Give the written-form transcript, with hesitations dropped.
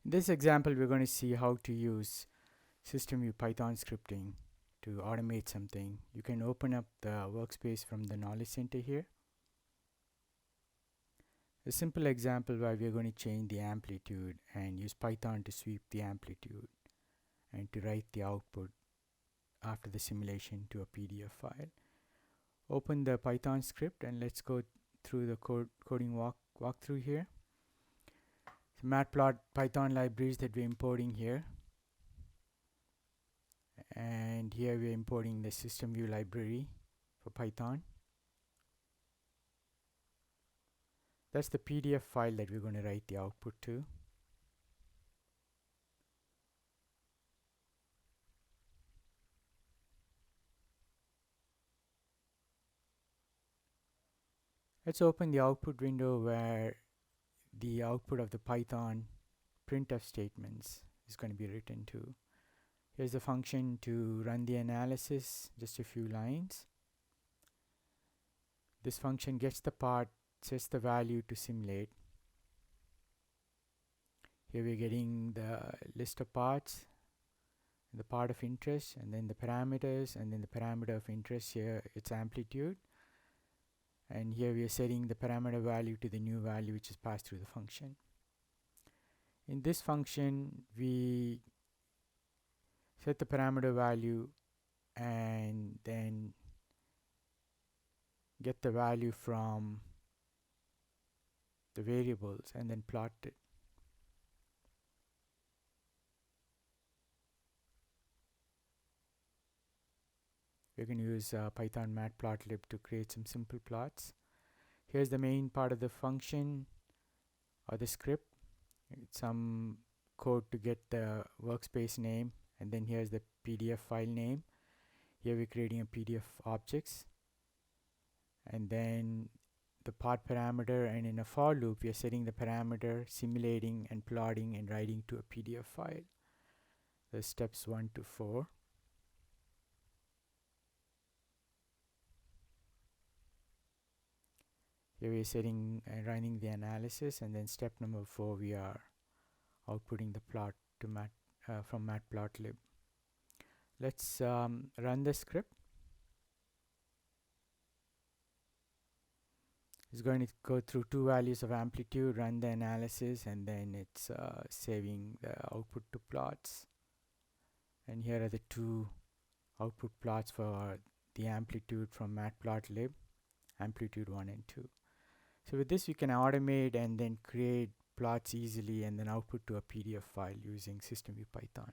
In this example, we're going to see how to use SystemVue Python scripting to automate something. You can open up the workspace from the Knowledge Center here. A simple example where we're going to change the amplitude and use Python to sweep the amplitude and to write the output after the simulation to a PDF file. Open the Python script and let's go through the coding walkthrough here. So matplot Python libraries that we're importing here, and here we're importing the SystemVue library for Python. That's the PDF file that we're going to write the output to. Let's open the output window where the output of the Python printf statements is going to be written to. Here's the function to run the analysis, just a few lines. This function gets the part, sets the value to simulate. Here we're getting the list of parts, the part of interest, and then the parameters, and then the parameter of interest here, its amplitude. And here we are setting the parameter value to the new value which is passed through the function. In this function, we set the parameter value and then get the value from the variables and then plot it. We're going to use Python matplotlib to create some simple plots. Here's the main part of the function or the script. It's some code to get the workspace name, and then here's the PDF file name. Here we're creating a PDF objects, and then the part parameter, and in a for loop we are setting the parameter, simulating and plotting and writing to a PDF file. The steps 1 to 4. Here we are setting and running the analysis, and then step number 4 we are outputting the plot to from matplotlib. Let's run the script. It's going to go through 2 values of amplitude, run the analysis, and then it's saving the output to plots. And here are the 2 output plots for the amplitude from matplotlib, amplitude 1 and 2. So with this we can automate and then create plots easily and then output to a PDF file using SystemVue Python.